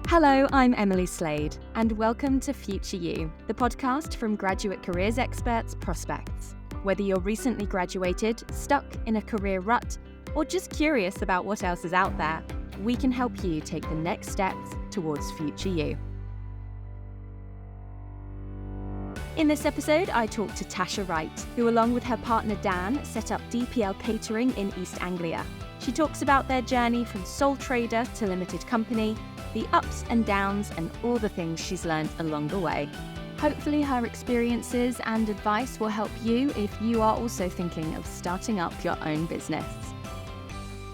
Hello, I'm Emily Slade, and welcome to Future You, the podcast from graduate careers experts Prospects. Whether you're recently graduated, stuck in a career rut, or just curious about what else is out there, we can help you take the next steps towards Future You. In this episode, I talked to Tasha Wright, who along with her partner Dan set up DPL Catering in East Anglia. She talks about their journey from sole trader to limited company, the ups and downs and all the things she's learned along the way. Hopefully her experiences and advice will help you if you are also thinking of starting up your own business.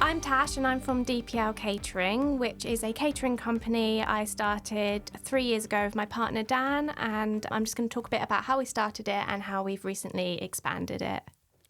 I'm Tash and I'm from DPL Catering, which is a catering company I started 3 years ago with my partner Dan, and I'm just going to talk a bit about how we started it and how we've recently expanded it.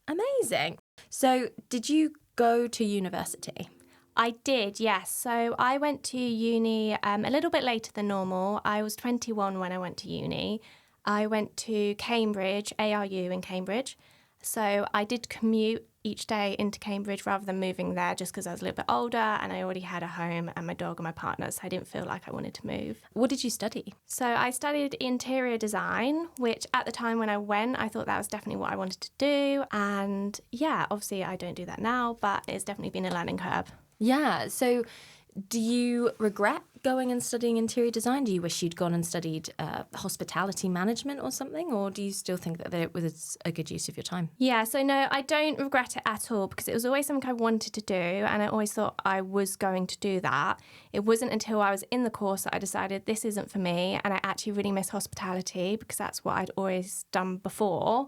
Amazing. So did you go to university? I did, yes. So I went to uni a little bit later than normal. I was 21 when I went to uni. I went to Cambridge, ARU in Cambridge. So I did commute each day into Cambridge rather than moving there just because I was a little bit older and I already had a home and my dog and my partner, so I didn't feel like I wanted to move. What did you study? So I studied interior design, which at the time when I went, I thought that was definitely what I wanted to do. And yeah, obviously I don't do that now, but it's definitely been a learning curve. Yeah. So do you regret going and studying interior design? Do you wish you'd gone and studied hospitality management or something? Or do you still think that it was a good use of your time? Yeah, so no, I don't regret it at all because it was always something I wanted to do and I always thought I was going to do that. It wasn't until I was in the course that I decided this isn't for me, and I actually really miss hospitality because that's what I'd always done before.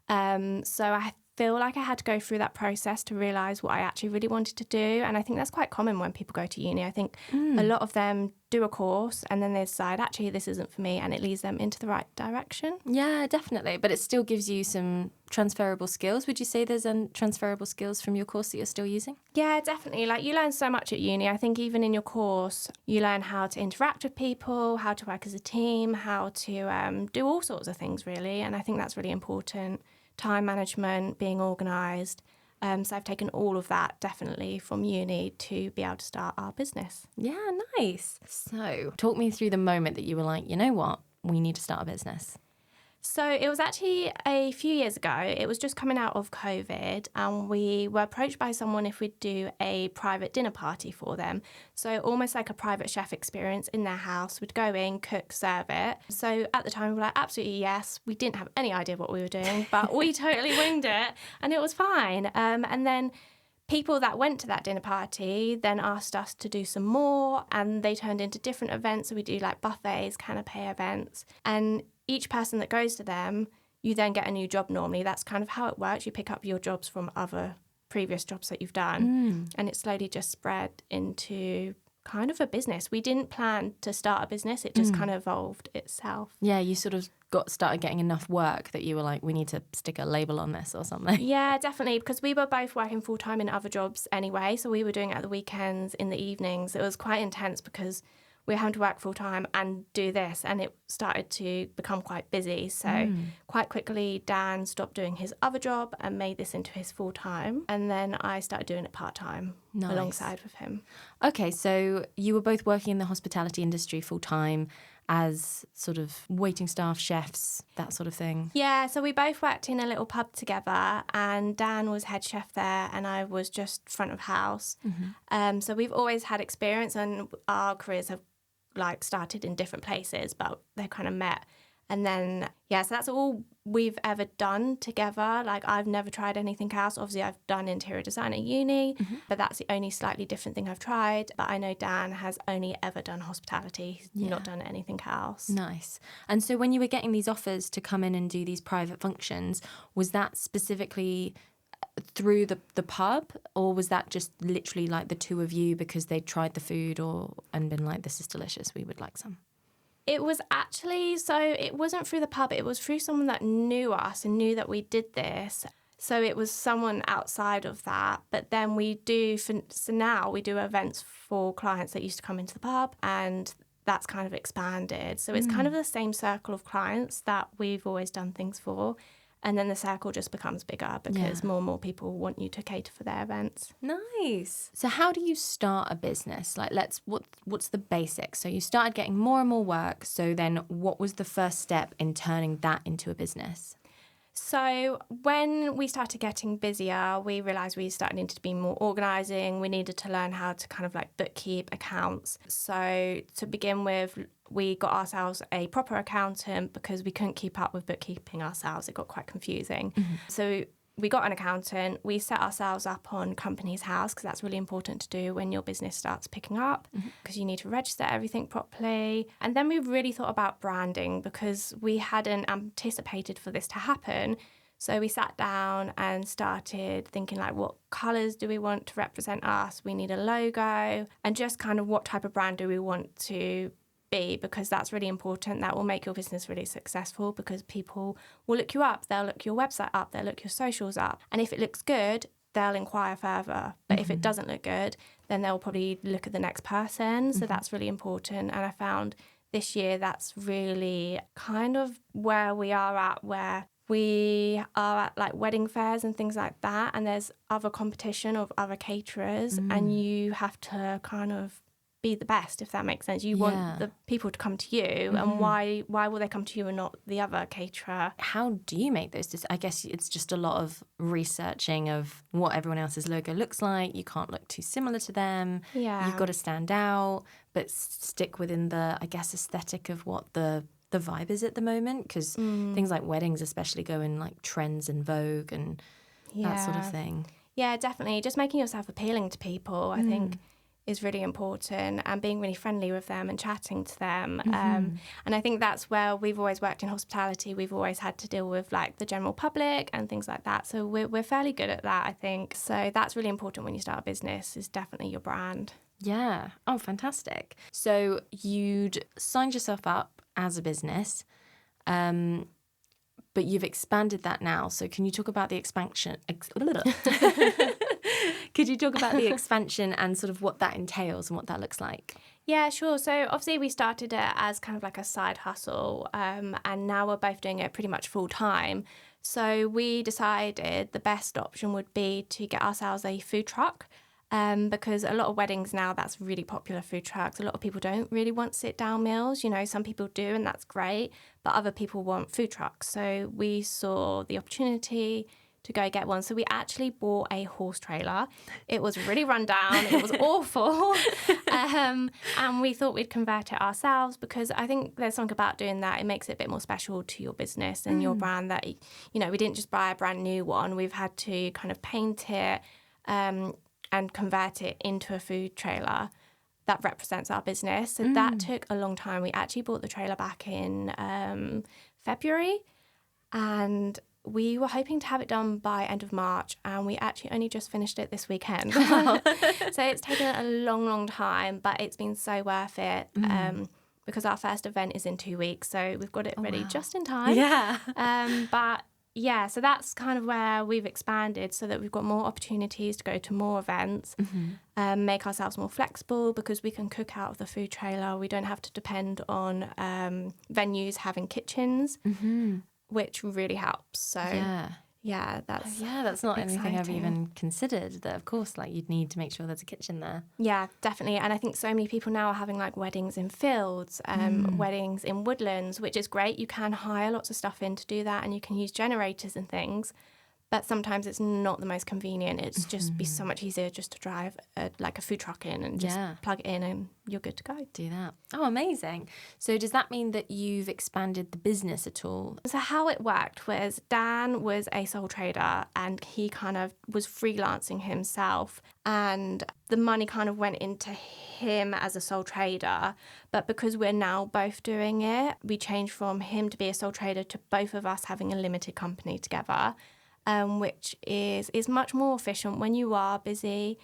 So I feel like I had to go through that process to realise what I actually really wanted to do. And I think that's quite common when people go to uni. I think a lot of them do a course and then they decide, actually, this isn't for me, and it leads them into the right direction. Yeah, definitely. But it still gives you some transferable skills. Would you say there's transferable skills from your course that you're still using? Yeah, definitely. Like, you learn so much at uni. I think even in your course, you learn how to interact with people, how to work as a team, how to do all sorts of things, really. And I think that's really important. Time management, being organised. So I've taken all of that definitely from uni to be able to start our business. Yeah, nice. So talk me through the moment that you were like, you know what, we need to start a business. So it was actually a few years ago. It was just coming out of COVID, and we were approached by someone if we'd do a private dinner party for them. So almost like a private chef experience in their house. We'd go in, cook, serve it. So at the time, we were like, absolutely yes. We didn't have any idea what we were doing, but we totally winged it, and it was fine. And then people that went to that dinner party then asked us to do some more, and they turned into different events. So we do like buffets, canapé events, and each person that goes to them, you then get a new job normally. That's kind of how it works. You pick up your jobs from other previous jobs that you've done. And it slowly just spread into kind of a business. We didn't plan to start a business. It just kind of evolved itself. Yeah, you sort of started getting enough work that you were like, we need to stick a label on this or something. Yeah, definitely, because we were both working full-time in other jobs anyway. So we were doing it at the weekends, in the evenings. It was quite intense because we were having to work full-time and do this, and it started to become quite busy. So quite quickly, Dan stopped doing his other job and made this into his full-time. And then I started doing it part-time alongside with him. Okay, so you were both working in the hospitality industry full-time as sort of waiting staff, chefs, that sort of thing? Yeah, so we both worked in a little pub together, and Dan was head chef there and I was just front of house. So we've always had experience, and our careers have started in different places, but they kind of met. And then, yeah, so that's all we've ever done together. Like, I've never tried anything else. Obviously, I've done interior design at uni, but that's the only slightly different thing I've tried. But I know Dan has only ever done hospitality. He's not done anything else. Nice. And so when you were getting these offers to come in and do these private functions, was that specifically through the pub, or was that just literally like the two of you because they'd tried the food and been like, this is delicious, we would like some? It was actually, so it wasn't through the pub, it was through someone that knew us and knew that we did this. So it was someone outside of that. But then now we do events for clients that used to come into the pub, and that's kind of expanded. So it's kind of the same circle of clients that we've always done things for. And then the circle just becomes bigger because more and more people want you to cater for their events. Nice. So how do you start a business? Like, what's the basics? So you started getting more and more work. So then what was the first step in turning that into a business? So when we started getting busier, we realised we started needed to be more organising. We needed to learn how to kind of like bookkeep accounts. So to begin with, we got ourselves a proper accountant because we couldn't keep up with bookkeeping ourselves. It got quite confusing. So we got an accountant. We set ourselves up on Companies House because that's really important to do when your business starts picking up because you need to register everything properly. And then we really thought about branding because we hadn't anticipated for this to happen. So we sat down and started thinking like, what colours do we want to represent us? We need a logo, and just kind of what type of brand do we want to be, because that's really important. That will make your business really successful because people will look you up, they'll look your website up, they'll look your socials up, and if it looks good, they'll inquire further. But if it doesn't look good, then they'll probably look at the next person. So that's really important. And I found this year that's really kind of where we are at, where we are at like wedding fairs and things like that, and there's other competition of other caterers, and you have to kind of be the best, if that makes sense. You want the people to come to you, and why will they come to you and not the other caterer? How do you make those I guess it's just a lot of researching of what everyone else's logo looks like. You can't look too similar to them. You've got to stand out, but stick within the, I guess, aesthetic of what the vibe is at the moment, because things like weddings especially go in like trends and Vogue and that sort of thing. Yeah, definitely. Just making yourself appealing to people, I think, is really important, and being really friendly with them and chatting to them. And I think that's where we've always worked in hospitality. We've always had to deal with like the general public and things like that. So we're fairly good at that, I think. So that's really important when you start a business, is definitely your brand. Yeah. Oh, fantastic. So you'd signed yourself up as a business, but you've expanded that now. So can you talk about the expansion? Could you talk about the expansion and sort of what that entails and what that looks like? Yeah, sure. So obviously we started it as kind of like a side hustle, and now we're both doing it pretty much full time. So we decided the best option would be to get ourselves a food truck, because a lot of weddings now, that's really popular, food trucks. A lot of people don't really want sit-down meals. You know, some people do, and that's great, but other people want food trucks. So we saw the opportunity to go get one. So we actually bought a horse trailer. It was really run down. It was awful. And we thought we'd convert it ourselves, because I think there's something about doing that. It makes it a bit more special to your business and your brand, that, you know, we didn't just buy a brand new one. We've had to kind of paint it and convert it into a food trailer that represents our business. So that took a long time. We actually bought the trailer back in February, and we were hoping to have it done by end of March, and we actually only just finished it this weekend. So it's taken a long, long time, but it's been so worth it, because our first event is in 2 weeks. So we've got it ready just in time. Yeah. But yeah, so that's kind of where we've expanded, so that we've got more opportunities to go to more events, make ourselves more flexible, because we can cook out of the food trailer. We don't have to depend on venues having kitchens. Which really helps. So that's not exciting. anything I've even considered, that of course like you'd need to make sure there's a kitchen there. Yeah, definitely. And I think so many people now are having like weddings in fields, weddings in woodlands, which is great. You can hire lots of stuff in to do that, and you can use generators and things, but sometimes it's not the most convenient. It's just be so much easier just to drive like a food truck in and just plug it in and you're good to go. Do that. Oh, amazing. So does that mean that you've expanded the business at all? So how it worked was Dan was a sole trader, and he kind of was freelancing himself, and the money kind of went into him as a sole trader. But because we're now both doing it, we changed from him to be a sole trader to both of us having a limited company together. Which is much more efficient when you are busy,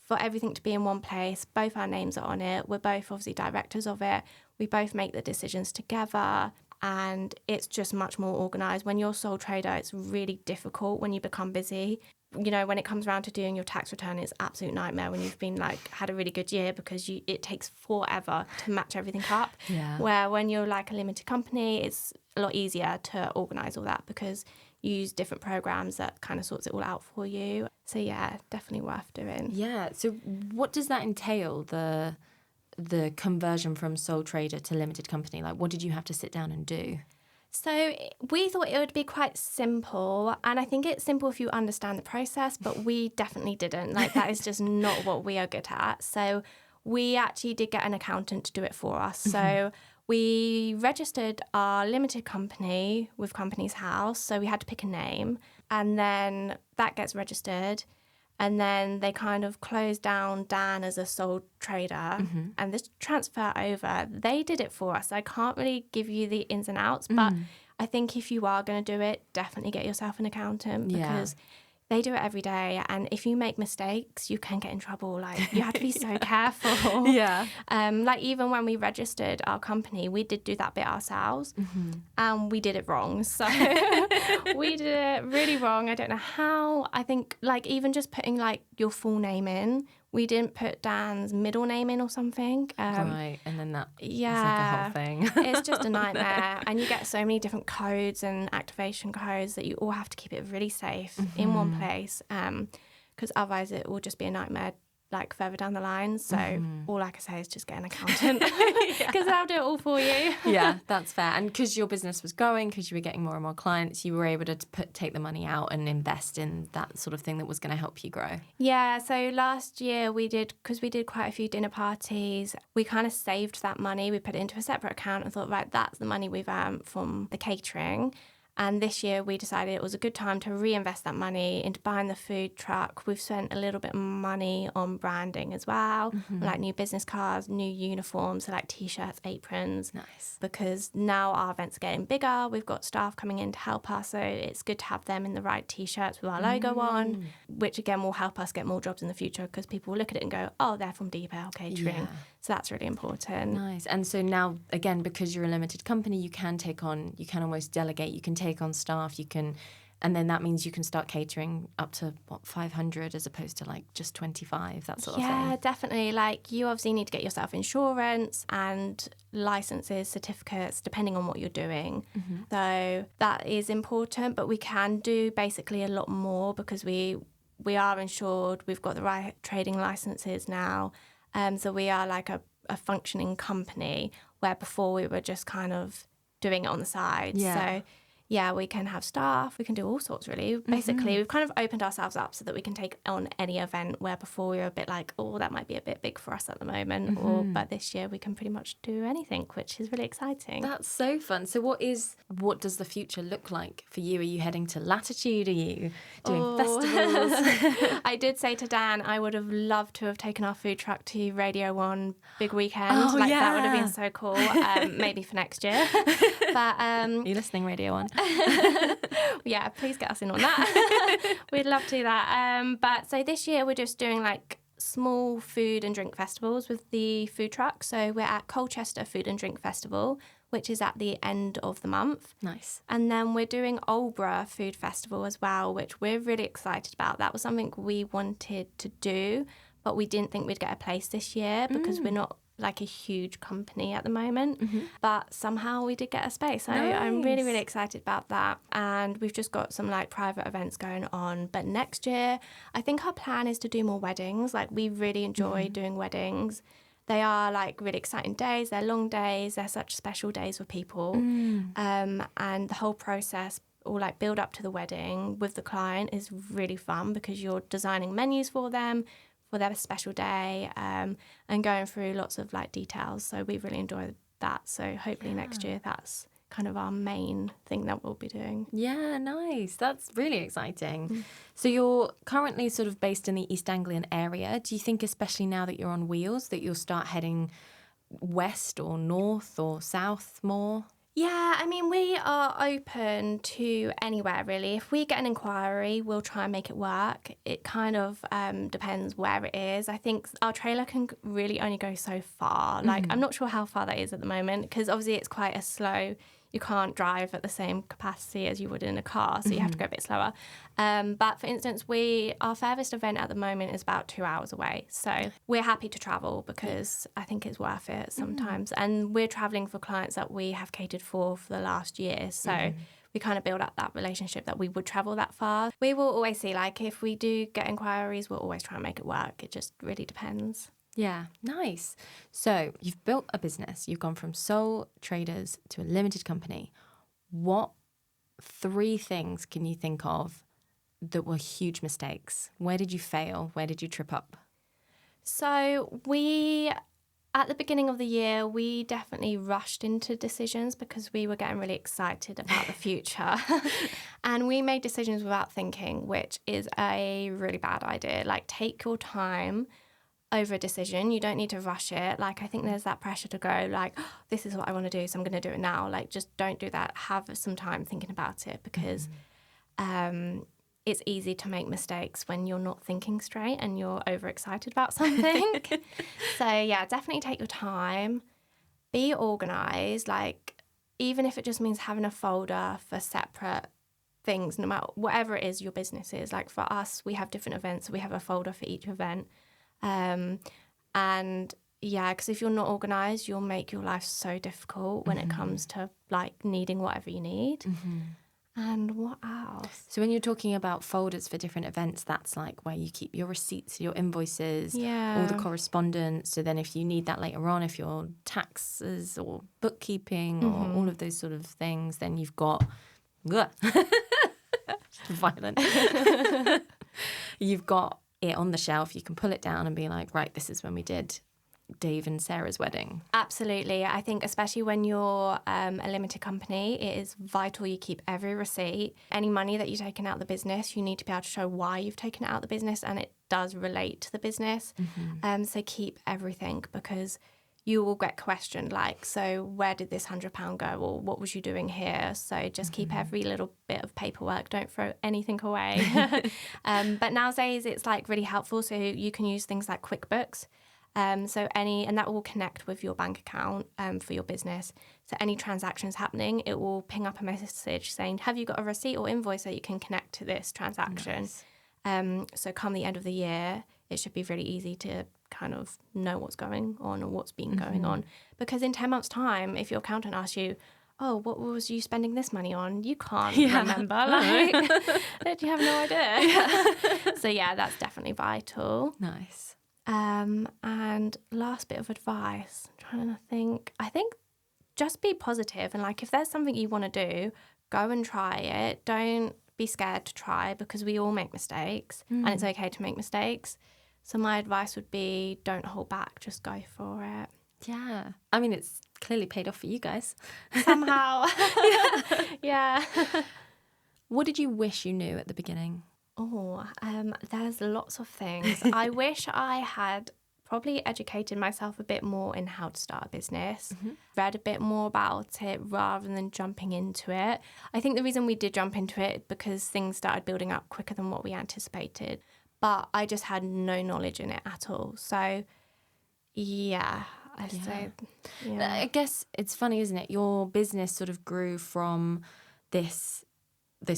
for everything to be in one place. Both our names are on it. We're both obviously directors of it. We both make the decisions together, and it's just much more organised. When you're sole trader, it's really difficult when you become busy. You know, when it comes around to doing your tax return, it's an absolute nightmare when you've been like had a really good year, because it takes forever to match everything up. Where when you're like a limited company, it's a lot easier to organise all that, because use different programs that kind of sorts it all out for you. So yeah, definitely worth doing. Yeah. So what does that entail, the conversion from sole trader to limited company? Like, what did you have to sit down and do? So we thought it would be quite simple, and I think it's simple if you understand the process, but we definitely didn't. Like, that is just not what we are good at. So we actually did get an accountant to do it for us. So we registered our limited company with Companies House, so we had to pick a name, and then that gets registered. And then they kind of closed down Dan as a sole trader. And this transfer over, they did it for us. I can't really give you the ins and outs, but I think if you are going to do it, definitely get yourself an accountant because they do it every day. And if you make mistakes, you can get in trouble. Like, you have to be so careful. Like, even when we registered our company, we did do that bit ourselves and we did it wrong. So we did it really wrong. I don't know how. I think, like, even just putting, like, your full name in, we didn't put Dan's middle name in or something. Right, and then that it's like a whole thing. It's just a nightmare. And you get so many different codes and activation codes that you all have to keep it really safe in one place, because otherwise it will just be a nightmare, like, further down the line. So all I can say is just get an accountant because they'll do it all for you. Yeah, that's fair. And because your business was growing, because you were getting more and more clients, you were able to take the money out and invest in that sort of thing that was going to help you grow. Yeah, so last year because we did quite a few dinner parties, we kind of saved that money. We put it into a separate account and thought, right, that's the money we've earned from the catering. And this year we decided it was a good time to reinvest that money into buying the food truck. We've spent a little bit of money on branding as well, like new business cards, new uniforms, so like T-shirts, aprons. Nice. Because now our events are getting bigger. We've got staff coming in to help us. So it's good to have them in the right T-shirts with our logo on, which again will help us get more jobs in the future because people will look at it and go, oh, they're from DPL Catering. Yeah. So that's really important. Nice. And so now, again, because you're a limited company, you can almost delegate, you can take on staff, and then that means you can start catering up to 500 as opposed to like just 25, that sort of thing. Yeah, definitely. Like, you obviously need to get yourself insurance and licenses, certificates, depending on what you're doing. So that is important, but we can do basically a lot more because we are insured. We've got the right trading licenses now. So we are like a functioning company where before we were just kind of doing it on the side. Yeah. So yeah, we can have staff, we can do all sorts really. Basically, we've kind of opened ourselves up so that we can take on any event where before we were a bit like, oh, that might be a bit big for us at the moment. But this year we can pretty much do anything, which is really exciting. That's so fun. So what does the future look like for you? Are you heading to Latitude? Are you doing festivals? I did say to Dan, I would have loved to have taken our food truck to Radio 1 big weekend. Oh, that would have been so cool. Maybe for next year. But Are you listening, Radio 1? Yeah, please get us in on that. We'd love to do that. But so this year we're just doing like small food and drink festivals with the food truck. So we're at Colchester Food and Drink Festival, which is at the end of the month. Nice. And then we're doing Aldeburgh Food Festival as well, which we're really excited about. That was something we wanted to do, but we didn't think we'd get a place this year because we're not like a huge company at the moment, but somehow we did get a space. So I'm really, really excited about that. And we've just got some like private events going on. But next year, I think our plan is to do more weddings. Like, we really enjoy doing weddings. They are like really exciting days. They're long days. They're such special days for people. And the whole process, or like build up to the wedding with the client, is really fun because you're designing menus for them for their special day, and going through lots of like details. So we really enjoy that. So hopefully next year that's kind of our main thing that we'll be doing. Yeah, nice. That's really exciting. So you're currently sort of based in the East Anglian area. Do you think, especially now that you're on wheels, that you'll start heading west or north or south more? Yeah, I mean, we are open to anywhere, really. If we get an inquiry, we'll try and make it work. It kind of depends where it is. I think our trailer can really only go so far. Like, I'm not sure how far that is at the moment because obviously it's quite a slow... You can't drive at the same capacity as you would in a car, so you have to go a bit slower. But for instance, our furthest event at the moment is about 2 hours away. So we're happy to travel because I think it's worth it sometimes. And we're travelling for clients that we have catered for the last year. So we kind of build up that relationship that we would travel that far. We will always see, like, if we do get inquiries, we'll always try and make it work. It just really depends. Yeah, nice. So you've built a business. You've gone from sole traders to a limited company. What 3 things can you think of that were huge mistakes? Where did you fail? Where did you trip up? So at the beginning of the year, we definitely rushed into decisions because we were getting really excited about the future. And we made decisions without thinking, which is a really bad idea. Like, take your time over a decision. You don't need to rush it. Like, I think there's that pressure to go, like, oh, this is what I want to do, so I'm going to do it now. Like, just don't do that. Have some time thinking about it, because it's easy to make mistakes when you're not thinking straight and you're overexcited about something. So, yeah, definitely take your time. Be organised. Like, even if it just means having a folder for separate things, no matter whatever it is your business is. Like, for us, we have different events, so we have a folder for each event. And yeah, because if you're not organised, you'll make your life so difficult when it comes to, like, needing whatever you need. And what else? So when you're talking about folders for different events, that's like where you keep your receipts, your invoices, all the correspondence. So then if you need that later on, if you're taxes or bookkeeping or all of those sort of things, then you've got... violent. You've got it on the shelf. You can pull it down and be like, right, this is when we did Dave and Sarah's wedding. Absolutely. I think especially when you're a limited company, it is vital you keep every receipt. Any money that you've taken out of the business, you need to be able to show why you've taken it out of the business, and it does relate to the business. So keep everything, because you will get questioned, like, so where did this £100 go, or what was you doing here? So just keep every little bit of paperwork. Don't throw anything away. But nowadays it's like really helpful. So you can use things like QuickBooks. And that will connect with your bank account for your business. So any transactions happening, it will ping up a message saying, have you got a receipt or invoice that you can connect to this transaction? Nice. So come the end of the year, it should be really easy to kind of know what's going on or what's been going on. Because in 10 months' time, if your accountant asks you, oh, what was you spending this money on? You can't remember. Like, you have no idea. So yeah, that's definitely vital. Nice. And last bit of advice, I'm trying to think. I think just be positive, and like, if there's something you want to do, go and try it. Don't be scared to try, because we all make mistakes and it's okay to make mistakes. So my advice would be, don't hold back, just go for it. Yeah. I mean, it's clearly paid off for you guys. Somehow. Yeah. What did you wish you knew at the beginning? Oh, there's lots of things. I wish I had probably educated myself a bit more in how to start a business, read a bit more about it rather than jumping into it. I think the reason we did jump into it because things started building up quicker than what we anticipated, but I just had no knowledge in it at all. So, yeah. I guess it's funny, isn't it? Your business sort of grew from this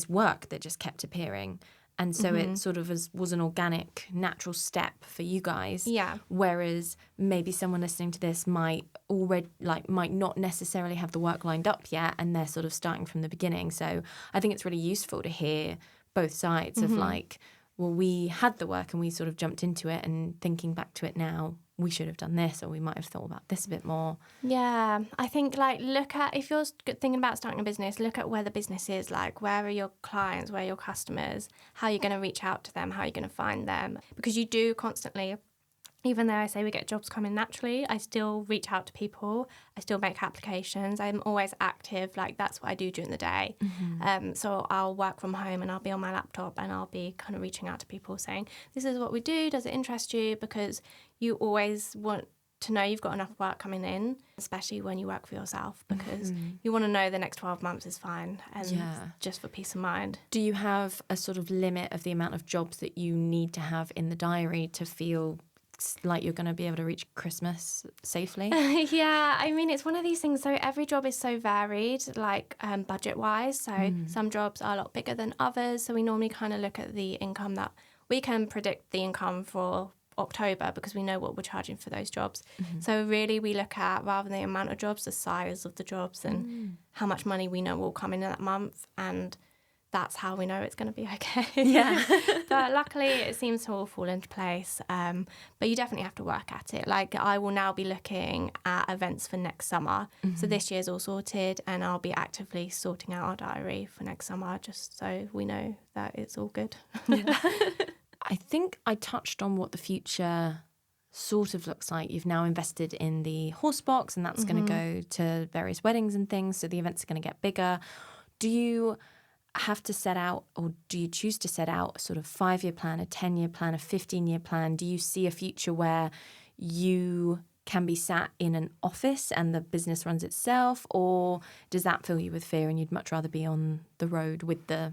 work that just kept appearing. And so it sort of was an organic, natural step for you guys. Yeah. Whereas maybe someone listening to this might not necessarily have the work lined up yet, and they're sort of starting from the beginning. So I think it's really useful to hear both sides of like, well, we had the work and we sort of jumped into it, and thinking back to it now, we should have done this, or we might have thought about this a bit more. Yeah, I think, like, look at, if you're thinking about starting a business, look at where the business is, like, where are your clients, where are your customers, how are you going to reach out to them, how are you going to find them? Because you do constantly, even though I say we get jobs coming naturally, I still reach out to people. I still make applications. I'm always active. Like, that's what I do during the day. So I'll work from home and I'll be on my laptop and I'll be kind of reaching out to people saying, this is what we do. Does it interest you? Because you always want to know you've got enough work coming in, especially when you work for yourself, because you want to know the next 12 months is fine, and just for peace of mind. Do you have a sort of limit of the amount of jobs that you need to have in the diary to feel like you're going to be able to reach Christmas safely? Yeah, I mean, it's one of these things. So every job is so varied, like budget-wise. So some jobs are a lot bigger than others. So we normally kind of look at the income that we can predict the income for October because we know what we're charging for those jobs. So really we look at, rather than the amount of jobs, the size of the jobs and how much money we know will come in that month, and that's how we know it's going to be okay. Yeah. But luckily it seems to all fall into place. But you definitely have to work at it. Like, I will now be looking at events for next summer. So this year's all sorted, and I'll be actively sorting out our diary for next summer just so we know that it's all good. I think I touched on what the future sort of looks like. You've now invested in the horse box, and that's going to go to various weddings and things, so the events are going to get bigger. Do you have to set out, or do you choose to set out a sort of 5-year plan, a 10-year plan, a 15-year plan? Do you see a future where you can be sat in an office and the business runs itself, or does that fill you with fear and you'd much rather be on the road with the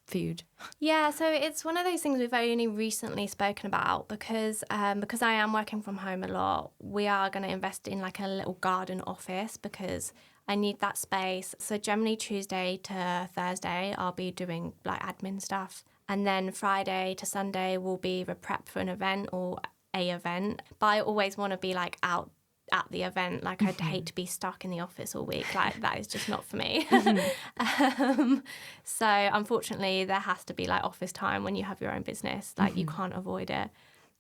food? Yeah, so it's one of those things we've only recently spoken about because I am working from home a lot. We are going to invest in like a little garden office because I need that space. So generally Tuesday to Thursday, I'll be doing like admin stuff. And then Friday to Sunday will be the prep for an event or a event. But I always want to be like out at the event. Like, I'd hate to be stuck in the office all week. Like, that is just not for me. So unfortunately, there has to be like office time when you have your own business. Like, you can't avoid it.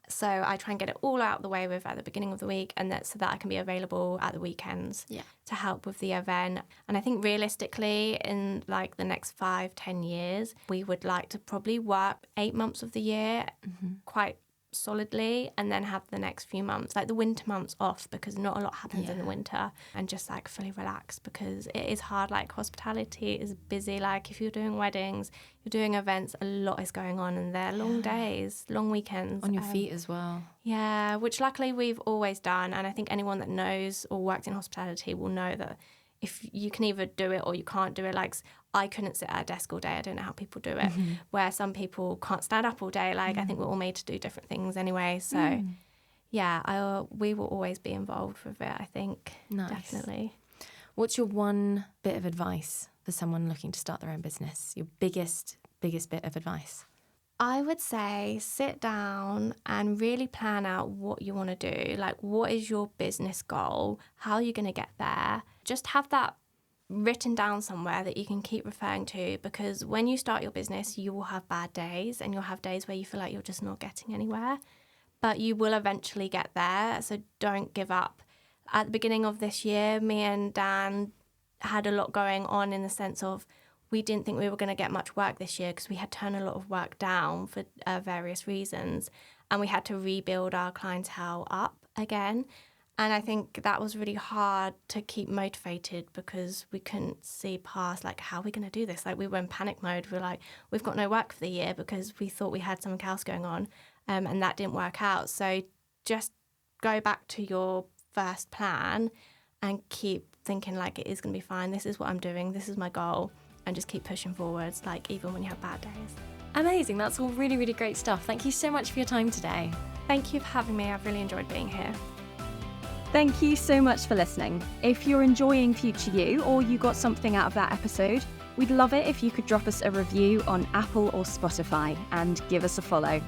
So I try and get it all out of the way with at the beginning of the week, and so that I can be available at the weekends to help with the event. And I think realistically, in like the next 5-10 years, we would like to probably work 8 months of the year quite solidly, and then have the next few months, like the winter months, off, because not a lot happens in the winter, and just like fully relax, because it is hard. Like, hospitality is busy. Like, if you're doing weddings, you're doing events, a lot is going on, and they're long days, long weekends. On your feet as well. Yeah, which luckily we've always done, and I think anyone that knows or worked in hospitality will know that if you can either do it or you can't do it. Like, I couldn't sit at a desk all day. I don't know how people do it. Where some people can't stand up all day. Like, I think we're all made to do different things anyway. So, yeah, we will always be involved with it, I think. Nice. Definitely. What's your one bit of advice for someone looking to start their own business? Your biggest bit of advice? I would say sit down and really plan out what you want to do. Like, what is your business goal? How are you going to get there? Just have that written down somewhere that you can keep referring to, because when you start your business, you will have bad days, and you'll have days where you feel like you're just not getting anywhere. But you will eventually get there, so don't give up. At the beginning of this year, me and Dan had a lot going on, in the sense of we didn't think we were going to get much work this year because we had turned a lot of work down for various reasons, and we had to rebuild our clientele up again. And I think that was really hard to keep motivated, because we couldn't see past, like, how are we going to do this? Like, we were in panic mode. We were like, we've got no work for the year, because we thought we had something else going on, and that didn't work out. So just go back to your first plan and keep thinking, like, it is going to be fine. This is what I'm doing. This is my goal. And just keep pushing forwards, like, even when you have bad days. Amazing. That's all really, really great stuff. Thank you so much for your time today. Thank you for having me. I've really enjoyed being here. Thank you so much for listening. If you're enjoying Future You, or you got something out of that episode, we'd love it if you could drop us a review on Apple or Spotify and give us a follow.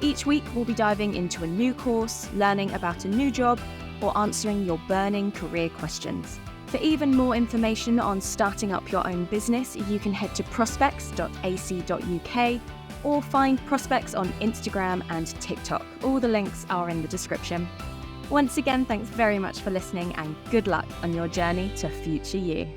Each week we'll be diving into a new course, learning about a new job, or answering your burning career questions. For even more information on starting up your own business, you can head to prospects.ac.uk or find Prospects on Instagram and TikTok. All the links are in the description. Once again, thanks very much for listening, and good luck on your journey to Future You.